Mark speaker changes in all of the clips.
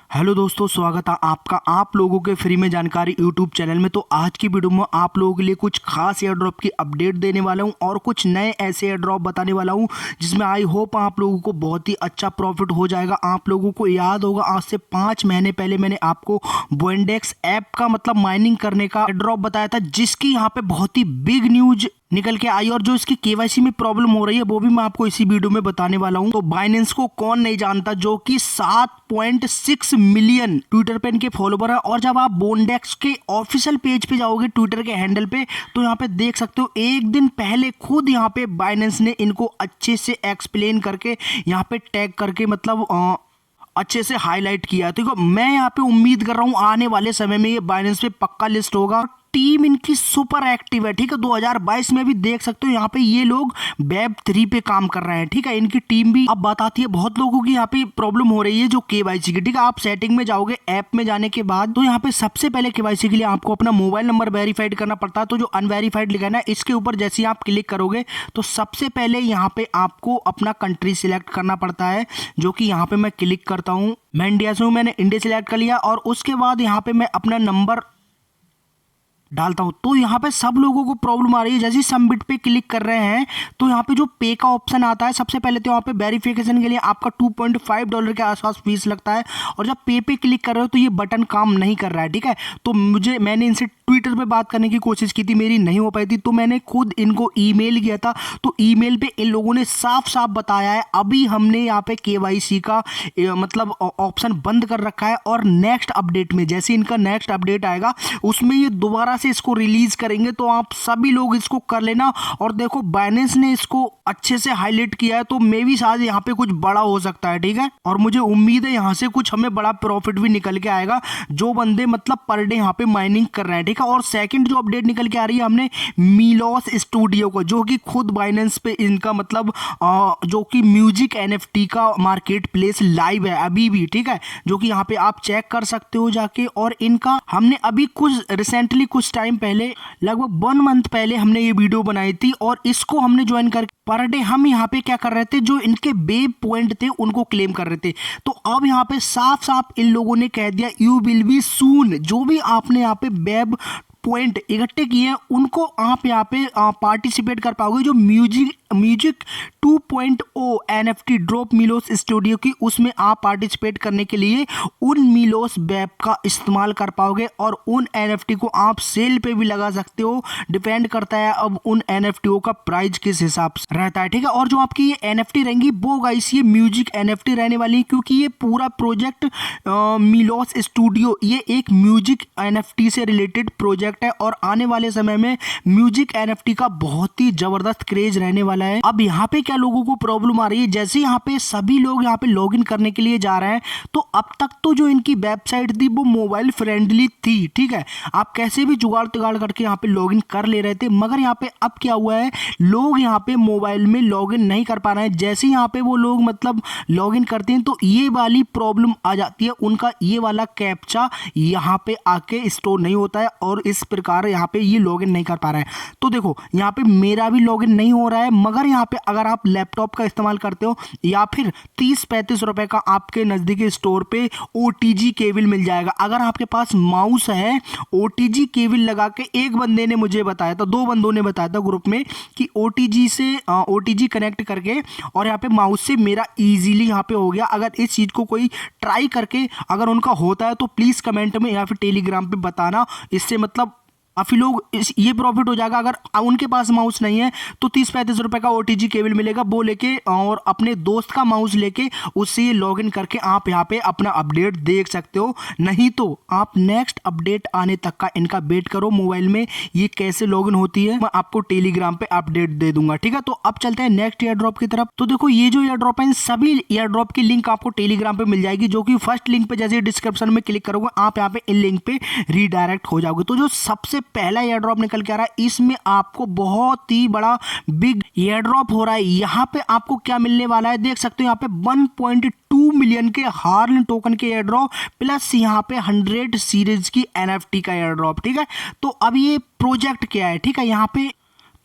Speaker 1: Hello दोस्तों, स्वागत है आपका आप लोगों के फ्री में जानकारी यूट्यूब चैनल में। तो आज की वीडियो में आप लोगों के लिए कुछ खास एयर ड्रॉप की अपडेट देने वाला हूं और कुछ नए ऐसे एयर ड्रॉप बताने वाला हूं जिसमें आई होप आप लोगों को बहुत ही अच्छा प्रॉफिट हो जाएगा। आप लोगों को याद होगा आज से 5 महीने पहले मैंने आपको बोइंडेक्स ऐप का मतलब माइनिंग करने का एयर ड्रॉप बताया था, जिसकी यहाँ पे बहुत ही बिग न्यूज निकल के आई और जो इसकी केवाईसी में प्रॉब्लम हो रही है वो भी मैं आपको इसी वीडियो में बताने वाला हूं। तो बाइनेंस को कौन नहीं जानता, जो कि 7.6 मिलियन ट्विटर पे इनके फॉलोवर है। और जब आप बोइंडेक्स के ऑफिशियल पेज पे जाओगे ट्विटर के हैंडल पे, तो यहाँ पे देख सकते हो एक दिन पहले खुद यहाँ पे बाइनेंस ने इनको अच्छे से एक्सप्लेन करके यहाँ पे टैग करके मतलब अच्छे से हाईलाइट किया। तो मैं यहाँ पे उम्मीद कर रहा हूँ आने वाले समय में ये बाइनेंस पे पक्का लिस्ट होगा। टीम इनकी सुपर एक्टिव है, ठीक है। 2022 में भी देख सकते हो यहाँ पे ये लोग वेब 3 पे काम कर रहे हैं, ठीक है। इनकी टीम भी अब बात आती है बहुत लोगों की यहाँ पे प्रॉब्लम हो रही है जो केवाईसी की, ठीक है। आप सेटिंग में जाओगे ऐप में जाने के बाद, तो यहाँ पे सबसे पहले केवाईसी के लिए आपको अपना मोबाइल नंबर वेरीफाइड करना पड़ता है। तो जो अनवेरीफाइड लिखा है ना, इसके ऊपर जैसे आप क्लिक करोगे तो सबसे पहले यहाँ पे आपको अपना कंट्री सिलेक्ट करना पड़ता है, जो कि यहाँ पे मैं क्लिक करता हूँ। मैं इंडिया से हूँ, मैंने इंडिया सिलेक्ट कर लिया और उसके बाद यहाँ पे मैं अपना नंबर डालता हूं। तो यहाँ पे सब लोगों को प्रॉब्लम आ रही है, जैसे ही सबमिट पे क्लिक कर रहे हैं तो यहाँ पे जो पे का ऑप्शन आता है, सबसे पहले तो यहाँ पे वेरिफिकेशन के लिए आपका $2.5 के आसपास फीस लगता है। और जब पे क्लिक कर रहे हो तो ये बटन काम नहीं कर रहा है, ठीक है। तो मैंने इनसे ट्विटर पे बात करने की कोशिश की थी, मेरी नहीं हो पाई थी, तो मैंने खुद इनको ईमेल किया था। तो ईमेल पे इन लोगों ने साफ साफ बताया है अभी हमने यहाँ पे केवाईसी का मतलब ऑप्शन बंद कर रखा है और नेक्स्ट अपडेट में, जैसे इनका नेक्स्ट अपडेट आएगा उसमें ये दोबारा से इसको रिलीज करेंगे। तो आप सभी लोग इसको कर लेना। और देखो बाइनेंस ने इसको अच्छे से हाईलाइट किया है, तो मे भी शायद यहाँ पे कुछ बड़ा हो सकता है, ठीक है। और मुझे उम्मीद है यहाँ से कुछ हमें बड़ा प्रॉफिट भी निकल के आएगा, जो बंदे मतलब पर डे यहाँ पे माइनिंग कर रहे हैं, ठीक है। और सेकंड जो अपडेट निकल के आ रही है, हमने मीलोस स्टूडियो को, जो कि खुद बाइनेंस पे इनका मतलब जो कि म्यूजिक एनएफटी का मार्केट प्लेस लाइव है अभी भी, ठीक है, जो कि यहाँ पे आप चेक कर सकते हो जाके। और इनका हमने अभी कुछ रिसेंटली कुछ टाइम पहले लगभग 1 मंथ पहले हमने ये वीडियो बनाई थी और इसको हमने ज्वाइन करके पर डे हम यहाँ पे क्या कर रहे थे, जो इनके वेब पॉइंट थे उनको क्लेम कर रहे थे। तो अब यहाँ पे साफ साफ इन लोगों ने कह दिया यू विल बी सून, जो भी आपने यहाँ पे वेब पॉइंट इकट्ठे किए हैं उनको आप यहाँ पे पार्टिसिपेट कर पाओगे। जो music 2.0 NFT drop Milos studio की, उसमें आप पार्टिसिपेट करने के लिए उन मिलोस वेब का इस्तेमाल कर पाओगे और उन एनएफटी को आप सेल पे भी लगा सकते हो। डिपेंड करता है अब उन एनएफटीओ का प्राइस किस हिसाब से रहता है, ठीक है। और जो आपकी ये एनएफटी रहेंगी वो गाइस ये म्यूजिक एनएफटी रहने वाली है, क्योंकि ये पूरा प्रोजेक्ट मिलोस स्टूडियो ये एक म्यूजिक एनएफटी से रिलेटेड प्रोजेक्ट है और आने वाले समय में म्यूजिक एनएफटी का बहुत ही जबरदस्त क्रेज रहने वाला है। अब यहाँ पे क्या लोगों को प्रॉब्लम आ रही है, जैसे यहाँ पे सभी लोग यहाँ पे लॉगिन करने के लिए जा रहे हैं, तो अब तक तो जो इनकी वेबसाइट थी वो मोबाइल फ्रेंडली थी, ठीक है। आप कैसे भी जुगाड़ तुगाड़ करके यहाँ पे लॉगिन कर ले रहे थे, मगर यहाँ पे अब क्या हुआ है, लोग यहाँ पे मोबाइल में लॉगिन नहीं कर पा रहे हैं। जैसे यहाँ पे वो लोग मतलब लॉगिन करते हैं तो ये वाली प्रॉब्लम आ जाती है, उनका ये वाला कैप्चा यहाँ पे आके स्टोर नहीं होता है और इस प्रकार यहाँ पे ये लॉगिन नहीं कर पा रहे हैं। तो देखो यहाँ पे मेरा भी लॉगिन नहीं हो रहा है, मगर यहाँ पे अगर आप लैपटॉप का इस्तेमाल करते हो या फिर 30-35 रुपए का आपके नजदीकी स्टोर पे ओटीजी केबल मिल जाएगा। अगर आपके पास माउस है, ओटीजी केबल लगा के, एक बंदे ने मुझे बताया था, 2 बंदों ने बताया था ग्रुप में कि ओटीजी कनेक्ट करके और यहाँ पे माउस से मेरा इजीली यहाँ पे हो गया। अगर इस चीज को कोई ट्राई करके अगर उनका होता है तो प्लीज कमेंट में या फिर टेलीग्राम पे बताना, इससे मतलब काफी लोग ये प्रॉफिट हो जाएगा। अगर उनके पास माउस नहीं है तो 30-35 रुपए का ओटीजी केबल मिलेगा, वो लेके और अपने दोस्त का माउस लेके उससे लॉगिन करके आप यहाँ पे अपना अपडेट देख सकते हो। नहीं तो आप नेक्स्ट अपडेट आने तक का इनका वेट करो। मोबाइल में ये कैसे लॉगिन होती है मैं आपको टेलीग्राम पे अपडेट दे दूंगा, ठीक है। तो अब चलते हैं नेक्स्ट एयर ड्रॉप की तरफ। तो देखो ये जो एयर ड्रॉप है, इन सभी एयर ड्रॉप की लिंक आपको टेलीग्राम पे मिल जाएगी, जो कि फर्स्ट लिंक पे जैसे डिस्क्रिप्शन में क्लिक करोगे आप यहाँ पे इन लिंक पे रीडायरेक्ट हो जाओगे। तो जो सबसे पहला एयर ड्रॉप निकल के आ रहा है, इसमें आपको बहुत ही बड़ा बिग एयर ड्रॉप हो रहा है। यहाँ पे आपको क्या मिलने वाला है देख सकते हो, यहाँ पे 1.2 मिलियन के हार्न टोकन के एयर ड्रॉप प्लस यहाँ पे 100 सीरीज की एनएफटी का एयर ड्रॉप, ठीक है। तो अब ये प्रोजेक्ट क्या है, ठीक है। यहाँ पे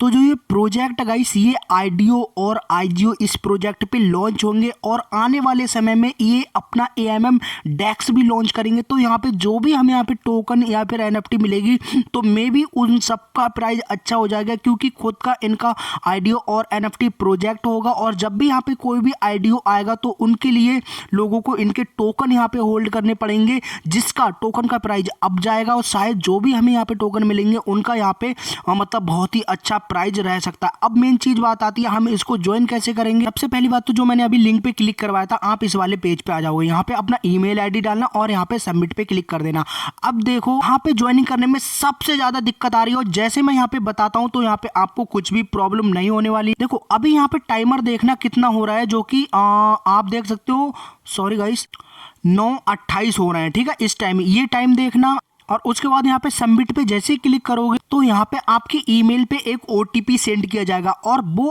Speaker 1: तो जो ये प्रोजेक्ट गाइस ये आईडीओ और आईजीओ इस प्रोजेक्ट पे लॉन्च होंगे और आने वाले समय में ये अपना एएमएम डेक्स भी लॉन्च करेंगे। तो यहाँ पे जो भी हमें यहाँ पे टोकन या फिर एनएफटी मिलेगी तो मे भी उन सबका प्राइस अच्छा हो जाएगा, क्योंकि खुद का इनका आईडीओ और एनएफटी प्रोजेक्ट होगा और जब भी यहाँ पे कोई भी आईडीओ आएगा तो उनके लिए लोगों को इनके टोकन यहाँ पे होल्ड करने पड़ेंगे, जिसका टोकन का प्राइस अब जाएगा और शायद जो भी हमें यहाँ पे टोकन मिलेंगे उनका यहाँ पे मतलब बहुत ही अच्छा प्राइस रह सकता है। अब मेन चीज बात आती है हम इसको ज्वाइन कैसे करेंगे। सबसे पहली बात तो जो मैंने अभी लिंक पे क्लिक करवाया था, आप इस वाले पेज पे आ जाओगे, यहाँ पे अपना ईमेल आईडी डालना और यहाँ पे सबमिट पे क्लिक कर देना। अब देखो यहाँ पे ज्वाइनिंग करने में सबसे ज्यादा दिक्कत आ रही है और जैसे मैं यहाँ पे बताता हूँ तो यहाँ पे आपको कुछ भी प्रॉब्लम नहीं होने वाली। देखो अभी यहाँ पे टाइमर देखना कितना हो रहा है, जो कि आप देख सकते हो, सॉरी गाइस 9:28 हो रहे हैं, ठीक है। इस टाइम ये टाइम देखना और उसके बाद यहाँ पे सबमिट पे जैसे ही क्लिक करोगे तो यहाँ पे आपके ईमेल पे एक ओटीपी सेंड किया जाएगा और वो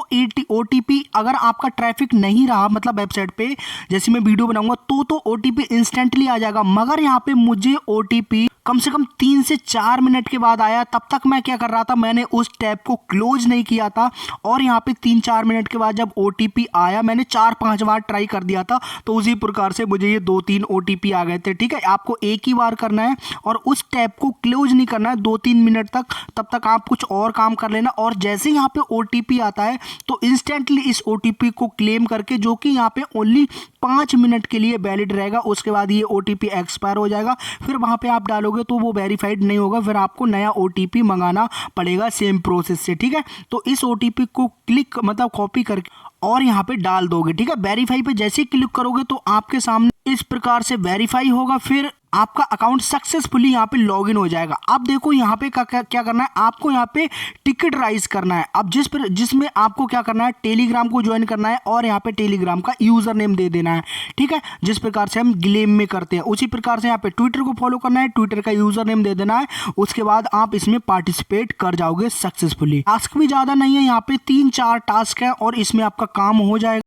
Speaker 1: ओटीपी अगर आपका ट्रैफिक नहीं रहा मतलब वेबसाइट पे जैसे मैं वीडियो बनाऊंगा तो ओटीपी इंस्टेंटली आ जाएगा, मगर यहाँ पे मुझे ओटीपी कम से कम 3 से 4 मिनट के बाद आया। तब तक मैं क्या कर रहा था, मैंने उस टैब को क्लोज नहीं किया था और यहाँ पे 3-4 मिनट के बाद जब ओटीपी आया मैंने 4-5 बार ट्राई कर दिया था तो उसी प्रकार से मुझे ये 2-3 ओटीपी आ गए थे, ठीक है। आपको एक ही बार करना है और उस टैब को क्लोज नहीं करना है 2-3 मिनट तक, तब तक आप कुछ और काम कर लेना और जैसे यहाँ पे ओटीपी आता है तो इंस्टेंटली इस ओटीपी को क्लेम करके, जो कि यहाँ पे ओनली 5 मिनट के लिए वैलिड रहेगा, उसके बाद ये ओटीपी एक्सपायर हो जाएगा, फिर वहाँ पे आप डालोगे तो वो वेरीफाइड नहीं होगा, फिर आपको नया ओटीपी मंगाना पड़ेगा सेम प्रोसेस से, ठीक है। तो इस ओटीपी को क्लिक मतलब कॉपी करके और यहाँ पे डाल दोगे, ठीक है। वेरीफाई पे जैसे ही क्लिक करोगे तो आपके सामने इस प्रकार से वेरीफाई होगा, फिर आपका अकाउंट सक्सेसफुली यहाँ पे लॉगिन हो जाएगा। अब देखो यहाँ पे क्या करना है, आपको यहाँ पे टिकट राइज करना है। अब जिसमें आपको क्या करना है, टेलीग्राम को ज्वाइन करना है और यहाँ पे टेलीग्राम का यूजर नेम दे देना है, ठीक है। जिस प्रकार से हम ग्लेम में करते हैं उसी प्रकार से यहाँ पे ट्विटर को फॉलो करना है, ट्विटर का यूजर नेम दे देना है, उसके बाद आप इसमें पार्टिसिपेट कर जाओगे सक्सेसफुली। टास्क भी ज्यादा नहीं है, यहाँ पे 3-4 टास्क है और इसमें आपका काम हो जाएगा।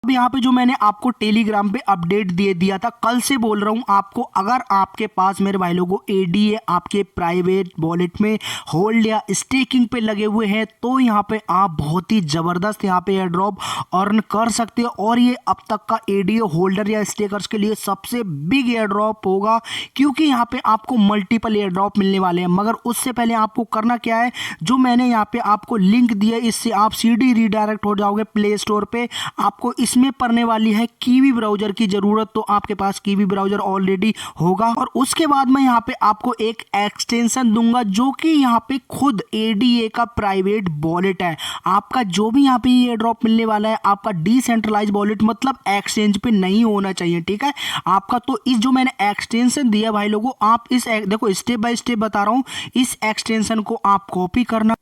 Speaker 1: अब यहाँ पे जो मैंने आपको टेलीग्राम पे अपडेट दे दिया था, कल से बोल रहा हूँ आपको, अगर आपके पास मेरे भाई लोगों एडीए आपके प्राइवेट वॉलेट में होल्ड या स्टेकिंग पे लगे हुए हैं तो यहाँ पे आप बहुत ही जबरदस्त यहाँ पे एयर ड्रॉप अर्न कर सकते हो और ये अब तक का एडीए होल्डर या स्टेकर्स के लिए सबसे बिग एयर ड्रॉप होगा, क्योंकि यहाँ पे आपको मल्टीपल एयर ड्रॉप मिलने वाले हैं। मगर उससे पहले आपको करना क्या है, जो मैंने यहाँ पे आपको लिंक दिया इससे आप सीधी रीडायरेक्ट हो जाओगे प्ले स्टोर पे। आपको इसमें पड़ने वाली है कीवी ब्राउजर की जरूरत, तो आपके पास कीवी ब्राउजर ऑलरेडी होगा और उसके बाद मैं यहाँ पे आपको एक एक्सटेंशन दूंगा जो कि यहाँ पे खुद एडीए का प्राइवेट वॉलेट है। आपका जो भी यहाँ पे ये ड्रॉप मिलने वाला है आपका डिसेंट्रलाइज वॉलेट मतलब एक्सचेंज पे नहीं होना चाहिए, ठीक है आपका। तो इस जो मैंने एक्सटेंशन दिया भाई लोगों, आप इस देखो स्टेप बाय स्टेप बता रहा हूँ, इस एक्सटेंशन को आप कॉपी करना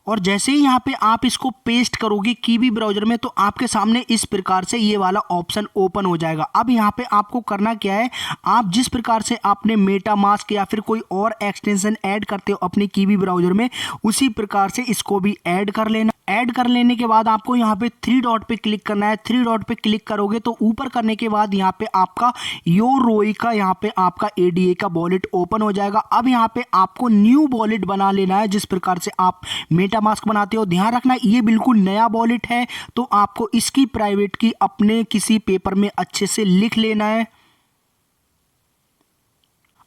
Speaker 1: और जैसे ही यहाँ पे आप इसको पेस्ट करोगे कीवी ब्राउजर में तो आपके सामने इस प्रकार से ये वाला ऑप्शन ओपन हो जाएगा। अब यहाँ पे आपको करना क्या है, आप जिस प्रकार से आपने मेटामास्क या फिर कोई और एक्सटेंशन ऐड करते हो अपने कीवी ब्राउजर में, उसी प्रकार से इसको भी ऐड कर लेना। ऐड कर लेने के बाद आपको यहाँ पे 3 डॉट पे क्लिक करना है। 3 डॉट पे क्लिक करोगे तो ऊपर करने के बाद यहाँ पे आपका योरोई का यहाँ पे आपका एडीए का वॉलेट ओपन हो जाएगा। अब यहाँ पे आपको न्यू वॉलेट बना लेना है, जिस प्रकार से आप मेटामास्क बनाते हो। ध्यान रखना ये बिल्कुल नया वॉलेट है, तो आपको इसकी प्राइवेट की अपने किसी पेपर में अच्छे से लिख लेना है।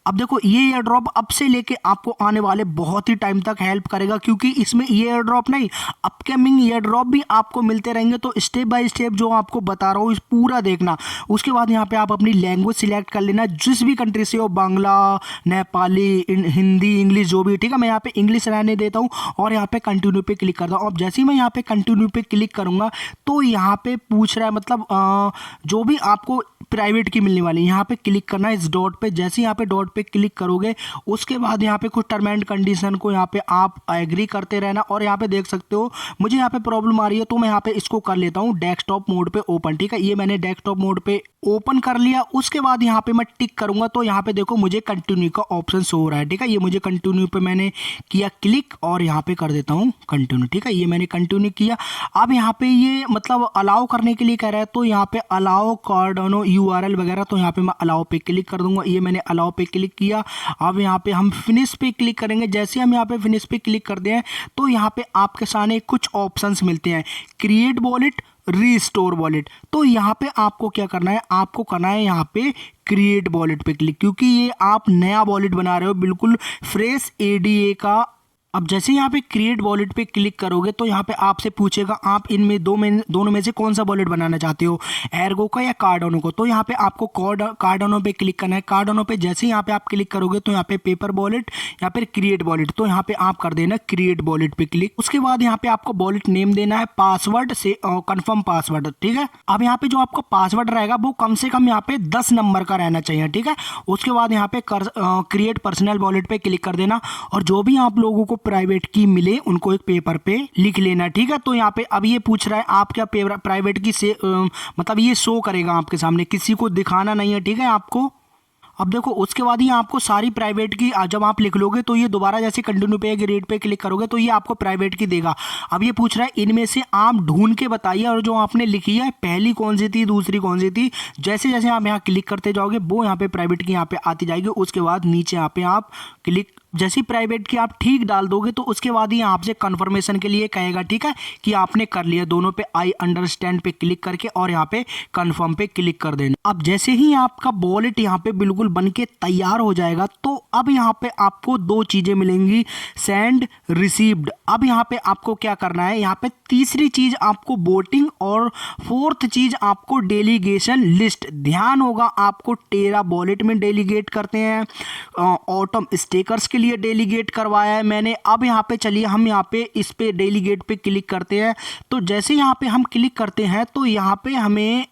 Speaker 1: अब देखो ये एयर ड्रॉप अब से लेके आपको आने वाले बहुत ही टाइम तक हेल्प करेगा, क्योंकि इसमें ये एयर ड्रॉप नहीं अपकमिंग एयर ड्रॉप भी आपको मिलते रहेंगे। तो स्टेप बाय स्टेप जो आपको बता रहा हूँ इस पूरा देखना। उसके बाद यहाँ पे आप अपनी लैंग्वेज सिलेक्ट कर लेना, जिस भी कंट्री से हो, बांग्ला, नेपाली, हिंदी, इंग्लिश जो भी, ठीक है। मैं यहाँ पे इंग्लिश रहने देता हूँ और यहाँ पे कंटिन्यू पे क्लिक करता हूँ। अब जैसे ही मैं यहाँ पे कंटिन्यू पे क्लिक करूँगा तो यहाँ पे पूछ रहा है मतलब जो भी आपको प्राइवेट की मिलने वाली, यहाँ पे क्लिक करना है इस डॉट पे। जैसे यहाँ पे डॉट पे क्लिक करोगे उसके बाद यहाँ पे कुछ टर्म एंड कंडीशन को यहाँ पे आप एग्री करते रहना। और यहाँ पे देख सकते हो मुझे यहाँ पे प्रॉब्लम आ रही है तो मैं यहाँ पे इसको कर लेता हूँ डेस्कटॉप मोड पे ओपन, ठीक है। ये मैंने डेस्कटॉप मोड पे ओपन कर लिया। उसके बाद यहाँ पे मैं टिक करूंगा तो यहाँ पे देखो मुझे कंटिन्यू का ऑप्शन शो हो रहा है, ठीक है। ये मुझे कंटिन्यू पे मैंने किया क्लिक और यहाँ पे कर देता हूँ कंटिन्यू, ठीक है। ये मैंने कंटिन्यू किया। अब यहाँ पे ये मतलब अलाउ करने के लिए कह रहा है, तो यहाँ पे अलाउ कार्डानो URL वगैरह, तो यहाँ पे मैं अलाउ पे क्लिक कर दूंगा। ये मैंने अलाउ पे क्लिक किया। अब यहाँ पे हम फिनिश पे क्लिक करेंगे। जैसे हम यहाँ पे फिनिश पे क्लिक करते हैं तो यहाँ पे आपके सामने कुछ ऑप्शंस मिलते हैं, क्रिएट वॉलेट, रीस्टोर वॉलेट। तो यहाँ पे आपको क्या करना है, आपको करना है यहाँ पे क्रिएट वॉलेट पे क्लिक, क्योंकि ये आप नया वॉलेट बना रहे हो, बिल्कुल फ्रेश ADA का। अब जैसे यहाँ पे क्रिएट वॉलेट पे क्लिक करोगे तो यहाँ पे आपसे पूछेगा आप इनमें दोनों में से कौन सा वॉलेट बनाना चाहते हो, एर्गो का या कार्डानो को। तो यहाँ पे आपको कार्डानो पे क्लिक करना है। कार्डानो पे जैसे यहाँ पे आप क्लिक करोगे तो यहाँ पे पेपर वॉलेट या फिर क्रिएट वॉलेट, तो यहाँ पे आप कर देना क्रिएट वॉलेट पे क्लिक। उसके बाद यहाँ पे आपको वॉलेट नेम देना है, पासवर्ड से कन्फर्म पासवर्ड, ठीक है। अब यहाँ पे जो आपका पासवर्ड रहेगा वो कम से कम यहाँ पे 10 नंबर का रहना चाहिए, ठीक है। उसके बाद यहाँ पे क्रिएट पर्सनल वॉलेट पे क्लिक कर देना और जो भी आप लोगों को प्राइवेट की मिले उनको एक पेपर पे लिख लेना, ठीक है। तो यहाँ पे अब ये पूछ रहा है आप क्या प्राइवेट की से मतलब ये शो करेगा आपके सामने, किसी को दिखाना नहीं है, ठीक है आपको। अब देखो उसके बाद ही आपको सारी प्राइवेट की जब आप लिख लोगे तो ये दोबारा जैसे कंटिन्यू पे रेट पे क्लिक करोगे तो ये आपको प्राइवेट की देगा। अब ये पूछ रहा है इनमें से आप ढूंढ के बताइए और जो आपने लिखी है पहली कौन सी थी, दूसरी कौन सी थी। जैसे जैसे आप यहाँ क्लिक करते जाओगे वो यहाँ पे प्राइवेट की यहाँ पे आती जाएगी। उसके बाद नीचे यहाँ पे आप क्लिक, जैसी प्राइवेट की आप ठीक डाल दोगे तो उसके बाद ही आपसे कंफर्मेशन के लिए कहेगा, ठीक है, कि आपने कर लिया। दोनों पे आई अंडरस्टैंड पे क्लिक करके और यहाँ पे कंफर्म पे क्लिक कर देना। अब जैसे ही आपका वॉलेट यहाँ पे बिल्कुल बनके तैयार हो जाएगा तो अब यहाँ पे आपको दो चीजें मिलेंगी, सेंड, रिसीव्ड। अब यहाँ पे आपको क्या करना है, यहाँ पे तीसरी चीज आपको वोटिंग और फोर्थ चीज आपको डेलीगेशन लिस्ट। ध्यान होगा आपको टेरा वॉलेट में डेलीगेट करते हैं, ऑटम स्टेकर्स के लिए डेलीगेट करवाया है मैंने। अब यहाँ पे चलिए हम यहाँ पे इस पे डेलीगेट पे क्लिक करते हैं। तो जैसे यहाँ पे हम क्लिक करते हैं तो यहाँ पे हमें,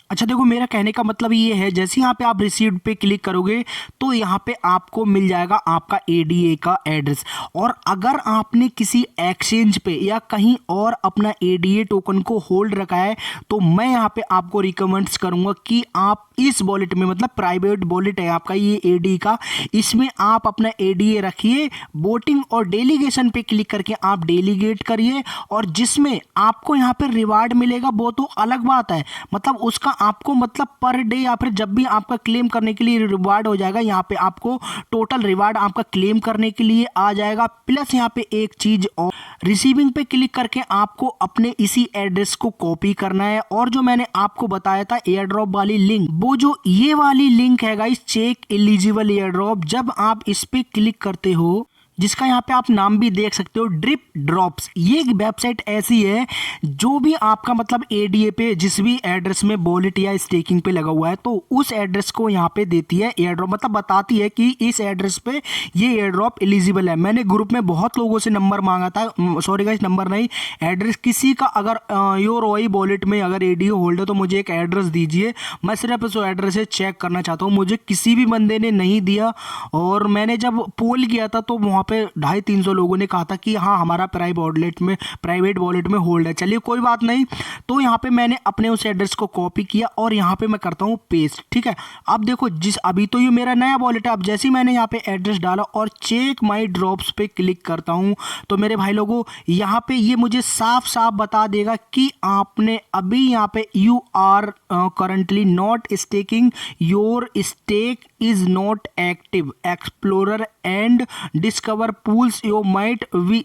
Speaker 1: अच्छा देखो मेरा कहने का मतलब ये है, जैसे यहाँ पे आप रिसीव्ड पे क्लिक करोगे तो यहाँ पे आपको मिल जाएगा आपका ADA का एड्रेस। और अगर आपने किसी एक्सचेंज पे या कहीं और अपना ADA टोकन को होल्ड रखा है तो मैं यहाँ पे आपको रिकमेंड्स करूँगा कि आप इस वॉलेट में, मतलब प्राइवेट वॉलेट है आपका ये ADA का, इसमें आप अपना ADA रखिए, वोटिंग और डेलीगेशन पे क्लिक करके आप डेलीगेट करिए। और जिसमें आपको यहाँ पे रिवार्ड मिलेगा वो तो अलग बात है, मतलब उसका आपको मतलब पर डे या फिर जब भी आपका क्लेम करने के लिए रिवार्ड हो जाएगा, यहाँ पे आपको टोटल रिवार्ड आपका क्लेम करने के लिए आ जाएगा। प्लस यहाँ पे एक चीज और, रिसीविंग पे क्लिक करके आपको अपने इसी एड्रेस को कॉपी करना है। और जो मैंने आपको बताया था एयर ड्रॉप वाली लिंक, वो जो ये वाली लिंक है guys, check eligible airdrop, जब आप इस पे क्लिक करते हो, जिसका यहाँ पे आप नाम भी देख सकते हो, ड्रिप ड्रॉप्स, ये एक वेबसाइट ऐसी है जो भी आपका मतलब ADA पे जिस भी एड्रेस में वॉलेट या स्टेकिंग पे लगा हुआ है तो उस एड्रेस को यहाँ पे देती है एयर ड्रॉप, मतलब बताती है कि इस एड्रेस पे ये एयर ड्रॉप एलिजिबल है। मैंने ग्रुप में बहुत लोगों से नंबर मांगा था, सॉरी गाइस नंबर नहीं, एड्रेस। किसी का अगर योर ओई वॉलेट में अगर ADA होल्ड है तो मुझे एक एड्रेस दीजिए, मैं सिर्फ उस एड्रेस से चेक करना चाहता हूँ। मुझे किसी भी बंदे ने नहीं दिया और मैंने जब पोल किया था तो वहाँ पे 250-300 लोगों ने कहा था कि हाँ हमारा प्राइवेट वॉलेट में होल्ड है। चलिए कोई बात नहीं। तो यहाँ पे मैंने अपने उस एड्रेस को कॉपी किया और यहाँ पे मैं करता हूँ पेस्ट, ठीक है। अब देखो अभी तो ये मेरा नया वॉलेट है। अब जैसे ही मैंने यहाँ पे एड्रेस डाला और चेक माई ड्रॉप्स पे क्लिक करता हूँ तो मेरे भाई लोगों यहाँ पे ये मुझे साफ साफ बता देगा कि आपने अभी यहाँ पे you are currently not staking, your stake is not active, explorer and discover pools you might be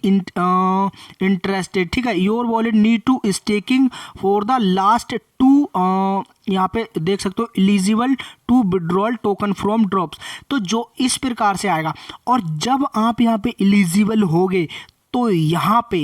Speaker 1: interested, ठीक है। Your wallet need to staking for the last 2 यहाँ पे देख सकते हो eligible to withdrawal token from drops. तो जो इस प्रकार से आएगा और जब आप यहाँ पे एलिजिबल होगे तो यहाँ पे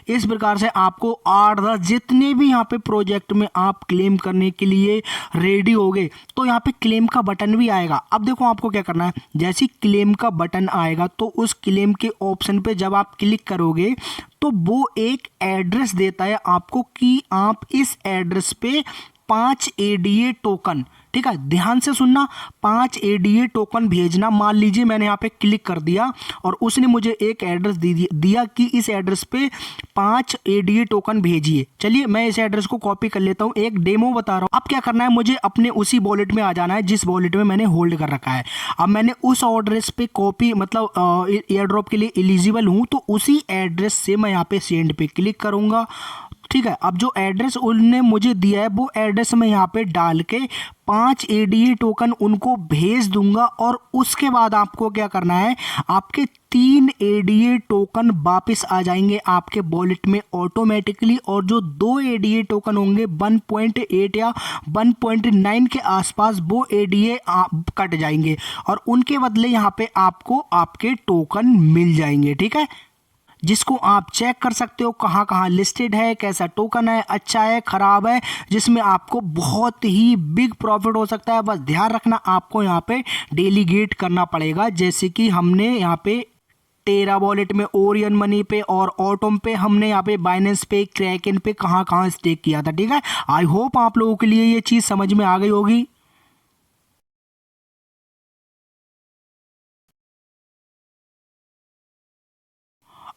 Speaker 1: इस प्रकार से आपको 8-10 जितने भी यहाँ पे प्रोजेक्ट में आप क्लेम करने के लिए रेडी होगे तो यहाँ पे क्लेम का बटन भी आएगा। अब देखो आपको क्या करना है, जैसे क्लेम का बटन आएगा तो उस क्लेम के ऑप्शन पे जब आप क्लिक करोगे तो वो एक एड्रेस देता है आपको कि आप इस एड्रेस पे 5 ADA टोकन, ठीक है, ध्यान से सुनना, 5 एडीए टोकन भेजना। मान लीजिए मैंने यहाँ पे क्लिक कर दिया और उसने मुझे एक एड्रेस दिया कि इस एड्रेस पे 5 एडीए टोकन भेजिए। चलिए मैं इस एड्रेस को कॉपी कर लेता हूँ, एक डेमो बता रहा हूँ। अब क्या करना है, मुझे अपने उसी वॉलेट में आ जाना है जिस वॉलेट में मैंने होल्ड कर रखा है। अब मैंने उस एड्रेस पे कॉपी मतलब एयर ड्रॉप के लिए एलिजिबल हूँ, तो उसी एड्रेस से मैं यहाँ पे सेंड पे क्लिक करूँगा। ठीक है, अब जो एड्रेस उन्होंने मुझे दिया है वो एड्रेस मैं यहाँ पे डाल के 5 एडीए टोकन उनको भेज दूंगा और उसके बाद आपको क्या करना है, आपके 3 एडीए टोकन वापस आ जाएंगे आपके वॉलेट में ऑटोमेटिकली, और जो 2 एडीए टोकन होंगे 1.8 या 1.9 के आसपास वो एडीए कट जाएंगे और उनके बदले यहाँ पे आपको आपके टोकन मिल जाएंगे। ठीक है, जिसको आप चेक कर सकते हो कहाँ कहाँ लिस्टेड है, कैसा टोकन है, अच्छा है, खराब है, जिसमें आपको बहुत ही बिग प्रॉफिट हो सकता है। बस ध्यान रखना आपको यहाँ पे डेलीगेट करना पड़ेगा, जैसे कि हमने यहाँ पे टेरा वॉलेट में, ओरियन मनी पे और ऑटोम पे, हमने यहाँ पे बाइनेंस पे, क्रैकन पे कहाँ कहाँ स्टेक किया था। ठीक है, आई होप आप लोगों के लिए ये चीज़ समझ में आ गई होगी।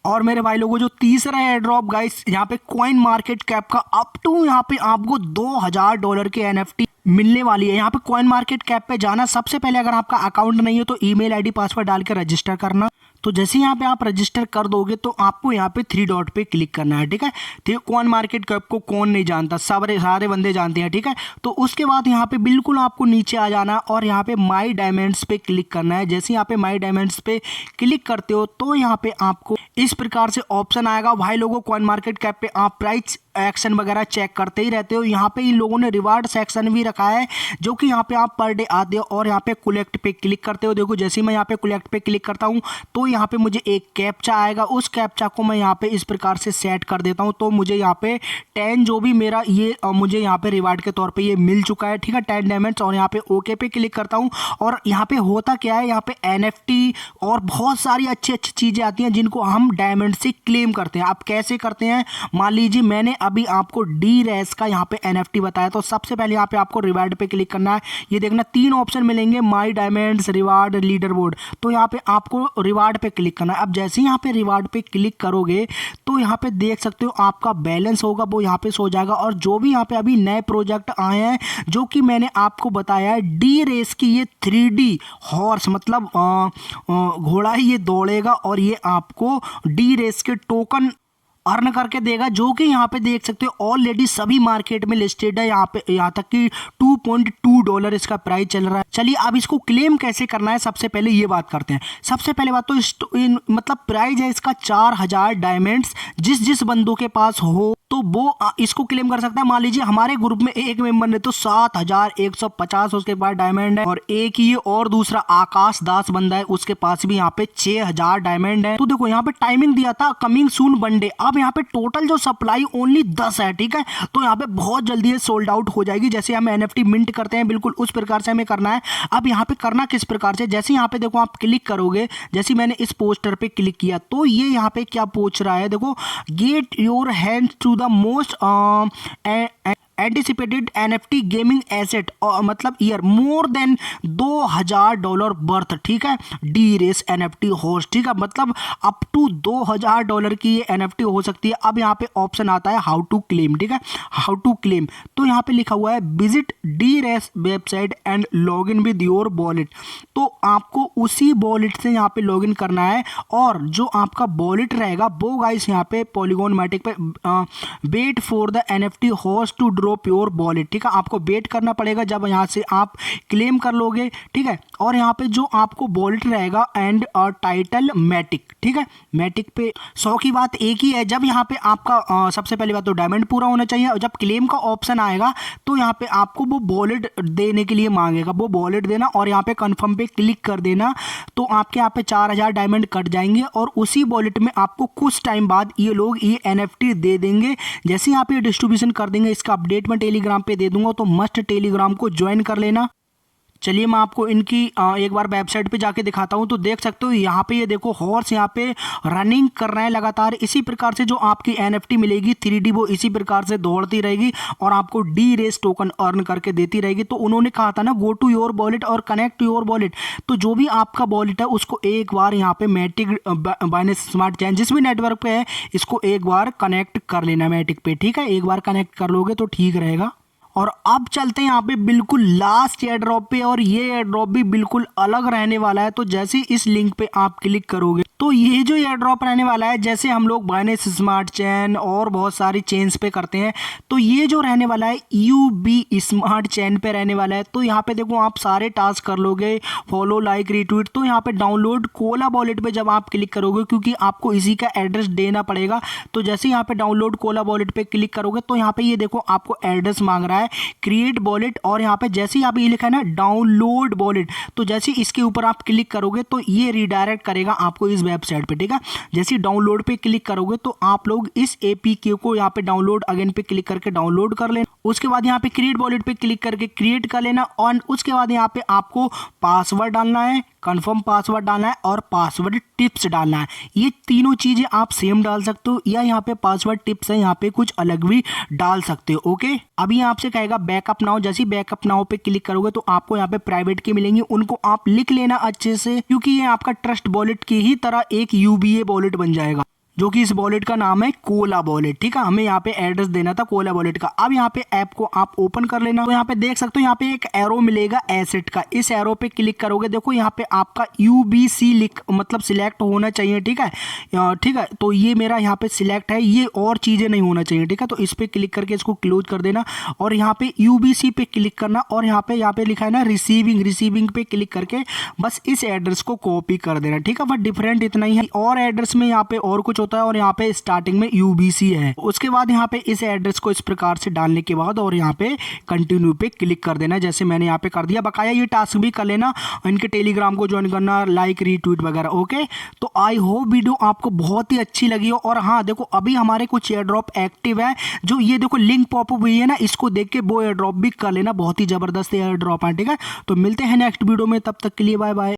Speaker 1: और मेरे भाई लोगों, जो तीसरा एयर ड्रॉप गाइस, यहाँ पे कॉइन मार्केट कैप का अप टू यहाँ पे आपको $2000 के एनएफटी मिलने वाली है। यहाँ पे कॉइन मार्केट कैप पे जाना, सबसे पहले अगर आपका अकाउंट नहीं है तो ईमेल आईडी पासवर्ड डाल के रजिस्टर करना। तो जैसे यहाँ पे आप रजिस्टर कर दोगे तो आपको यहाँ पे 3 डॉट पे क्लिक करना है। ठीक है, तो कॉइन मार्केट कैप को कौन नहीं जानता, सारे बंदे जानते हैं। ठीक है, तो उसके बाद यहाँ पे बिल्कुल आपको नीचे आ जाना और यहाँ पे माई डायमंड्स पे क्लिक करना है। जैसे यहाँ पे माई डायमंड्स पे क्लिक करते हो तो यहाँ पे आपको इस प्रकार से ऑप्शन आएगा। भाई लोगों, कॉइन मार्केट कैप पे आप प्राइस एक्शन वगैरह चेक करते ही रहते हो। यहाँ पे इन लोगों ने रिवार्ड सेक्शन भी रखा है, जो कि यहाँ पे आप पर डे आते हो और यहाँ पे कलेक्ट पे क्लिक करते हो। देखो जैसे ही मैं यहाँ पे कलेक्ट पे क्लिक करता हूँ तो यहाँ पे मुझे एक कैप्चा आएगा, उस कैप्चा को मैं यहाँ पे इस प्रकार से सेट कर देता हूँ। तो मुझे यहाँ पे 10 जो भी मेरा ये मुझे यहाँ पे रिवार्ड के तौर पे ये मिल चुका है। ठीक है, 10 डायमंड्स, और यहाँ पे ओके पे क्लिक करता हूँ। और यहाँ पे होता क्या है, यहाँ पे एनएफटी और बहुत सारी अच्छी अच्छी चीज़ें आती हैं जिनको हम डायमंड से क्लेम करते हैं। आप कैसे करते हैं, मान लीजिए मैंने अभी आपको डी रेस का यहाँ पे एनएफटी बताया, तो सबसे पहले यहाँ पे आपको रिवार्ड पे क्लिक करना है। ये देखना 3 ऑप्शन मिलेंगे, माई डायमंड्स, रिवार्ड, लीडर बोर्ड। तो यहाँ पे आपको रिवार्ड पे क्लिक करना है। अब जैसे ही यहाँ पे रिवार्ड पे क्लिक करोगे तो यहाँ पे देख सकते हो आपका बैलेंस होगा वो यहाँ पे सो जाएगा। और जो भी यहाँ पे अभी नए प्रोजेक्ट आए हैं जो कि मैंने आपको बताया है, डी रेस की ये 3D हॉर्स मतलब घोड़ा ही ये दौड़ेगा और ये आपको डी रेस के टोकन अर्न करके देगा, जो कि यहाँ पे देख सकते हो ऑलरेडी सभी मार्केट में लिस्टेड है। यहाँ पे यहाँ तक कि $2.2 इसका प्राइस चल रहा है। चलिए अब इसको क्लेम कैसे करना है, सबसे पहले ये बात करते हैं। सबसे पहले बात तो मतलब प्राइस है इसका 4000 डायमंड्स। जिस जिस बंदों के पास हो तो वो इसको क्लेम कर सकता है। मान लीजिए हमारे ग्रुप में एक मेंबर ने तो 7150 उसके पास डायमंड है, और एक ही और दूसरा आकाश दास बंदा है, उसके पास भी यहाँ पे 6000 डायमंड है। तो देखो यहाँ पे टाइमिंग दिया था कमिंग सून वनडे। अब यहाँ पे टोटल जो सप्लाई ओनली 10 है। ठीक है, तो यहाँ पे बहुत जल्दी ये सोल्ड आउट हो जाएगी। जैसे हम एनएफटी मिंट करते हैं बिल्कुल उस प्रकार से हमें करना है। अब यहाँ पे करना किस प्रकार से, जैसे यहाँ पे देखो आप क्लिक करोगे, जैसे मैंने इस पोस्टर पे क्लिक किया तो ये यहाँ पे क्या पूछ रहा है, देखो get your hand to the most anticipated NFT gaming asset मतलब ईयर मोर देन $2000 वर्थ। ठीक है, डी रेस एनएफटी होस्ट। ठीक है, मतलब अप टू $2000 की ये एनएफटी हो सकती है। अब यहाँ पे ऑप्शन आता है हाउ टू क्लेम। ठीक है, हाउ टू क्लेम, तो यहाँ पे लिखा हुआ है visit the race website and log in with your wallet. तो आपको उसी वॉलेट से यहाँ पे लॉग इन करना है, और जो आपका वॉलेट रहेगा वो गाइस यहाँ पे पॉलीगॉन मैटिक पे wait for the NFT host to drop your wallet. ठीक है, आपको वेट करना पड़ेगा जब यहाँ से आप क्लेम कर लोगे। ठीक है, और यहाँ पे जो आपको वॉलेट रहेगा एंड टाइटल मैटिक। ठीक है, मैटिक पे 100 की बात एक ही है, जब यहाँ पे आपका सबसे पहली बात तो डायमंड पूरा होना चाहिए, और जब क्लेम का ऑप्शन आएगा तो यहाँ पे आपको वो वॉलेट देने के लिए मांगेगा, वो वॉलेट देना और यहाँ पे कन्फर्म पे क्लिक कर देना। तो आपके यहाँ पे 4000 डायमंड कट जाएंगे और उसी वॉलेट में आपको कुछ टाइम बाद ये लोग ये एनएफटी दे देंगे। जैसे यहाँ पे डिस्ट्रीब्यूशन कर देंगे, इसका अपडेट मैं टेलीग्राम पे दे दूंगा, तो मस्ट टेलीग्राम को ज्वाइन कर लेना। चलिए मैं आपको इनकी एक बार वेबसाइट पे जाके दिखाता हूँ। तो देख सकते हो यहाँ पे ये देखो हॉर्स यहाँ पे रनिंग कर रहे हैं लगातार। इसी प्रकार से जो आपकी NFT मिलेगी 3D वो इसी प्रकार से दौड़ती रहेगी और आपको डी रेस टोकन अर्न करके देती रहेगी। तो उन्होंने कहा था ना गो टू योर वॉलेट और कनेक्ट टू योर वॉलेट, तो जो भी आपका वॉलेट है उसको एक बार यहाँ पे मैटिक बाइनेंस स्मार्ट चेन जिस भी नेटवर्क पे है इसको एक बार कनेक्ट कर लेना मैटिक पे, ठीक है। एक बार कनेक्ट कर लोगे तो ठीक रहेगा। और अब चलते हैं यहाँ पे बिल्कुल लास्ट एयर ड्रॉप पे, और ये एयर ड्रॉप भी बिल्कुल अलग रहने वाला है। तो जैसे इस लिंक पे आप क्लिक करोगे तो ये जो एयर ड्रॉप रहने वाला है, जैसे हम लोग बाइनेंस स्मार्ट चेन और बहुत सारी चेन्स पे करते हैं, तो ये जो रहने वाला है UB स्मार्ट चेन पे रहने वाला है। तो यहाँ पे देखो आप सारे टास्क कर लोगे, फॉलो लाइक रीट्वीट। तो यहाँ पे डाउनलोड कोला वॉलेट पे जब आप क्लिक करोगे, क्योंकि आपको इसी का एड्रेस देना पड़ेगा, तो जैसे यहाँ पे डाउनलोड कोला वॉलेट पे क्लिक करोगे तो यहाँ पे ये देखो आपको एड्रेस मांग रहा है क्रिएट वॉलेट, और यहाँ पे जैसे ही आप ये लिखा है ना डाउनलोड वॉलेट, तो जैसे इसके ऊपर आप क्लिक करोगे तो ये रिडायरेक्ट करेगा आपको इस वेबसाइट पे, ठीक है। जैसे डाउनलोड पे क्लिक करोगे तो आप लोग इस APK को यहाँ पे डाउनलोड अगेन पे क्लिक करके डाउनलोड कर लेना। उसके बाद यहाँ पे क्रिएट वॉलेट पे क्लिक करके क्रिएट कर लेना, और उसके बाद यहाँ पे आपको पासवर्ड डालना है, कंफर्म पासवर्ड डालना है और पासवर्ड टिप्स डालना है। ये तीनों चीजें आप सेम डाल सकते हो, या यहाँ पे पासवर्ड टिप्स है यहाँ पे कुछ अलग भी डाल सकते हो, ओके। अभी यहाँ आपसे कहेगा बैकअप नाउ, जैसे बैकअप नाउ पे क्लिक करोगे तो आपको यहाँ पे प्राइवेट की मिलेंगी, उनको आप लिख लेना अच्छे से, क्योंकि ये आपका ट्रस्ट वॉलेट की ही तरह एक UBA वॉलेट बन जाएगा, जो कि इस वॉलेट का नाम है कोला वॉलेट, ठीक है। हमें यहाँ पे एड्रेस देना था कोला वॉलेट का। अब यहाँ पे ऐप को आप ओपन कर लेना। तो यहाँ पे देख सकते हो यहाँ पे एक एरो मिलेगा एसेट का, इस एरो पे क्लिक करोगे, देखो यहाँ पे आपका UBC लिख मतलब सिलेक्ट होना चाहिए, ठीक है, ठीक है। तो ये मेरा यहाँ पे सिलेक्ट है, ये और चीजें नहीं होना चाहिए, ठीक है। तो इस पे क्लिक करके इसको क्लोज कर देना, और यहाँ पे UBC पे क्लिक करना, और यहाँ पे लिखा है ना रिसीविंग पे क्लिक करके बस इस एड्रेस को कॉपी कर देना, ठीक है। बट डिफरेंट इतना ही है, और एड्रेस में यहाँ पे और कुछ होता है, और यहाँ पे स्टार्टिंग में UBC है। उसके बाद यहाँ पे इस एड्रेस को इस प्रकार से डालने के बाद और यहाँ पे कंटिन्यू पे क्लिक कर देना, जैसे मैंने यहाँ पे कर दिया। बकाया ये टास्क भी कर लेना, इनके टेलीग्राम को ज्वाइन करना, लाइक रीट्वीट वगैरह, ओके। तो आई होप वीडियो आपको बहुत ही अच्छी लगी हो। और हाँ देखो अभी हमारे कुछ एयर ड्रॉप एक्टिव है, जो ये देखो लिंक पॉपअप हुई है ना, इसको देख के वो एयर ड्रॉप भी कर लेना, बहुत ही जबरदस्त एयर ड्रॉप है, ठीक है। तो मिलते हैं नेक्स्ट वीडियो में, तब तक के लिए बाय बाय।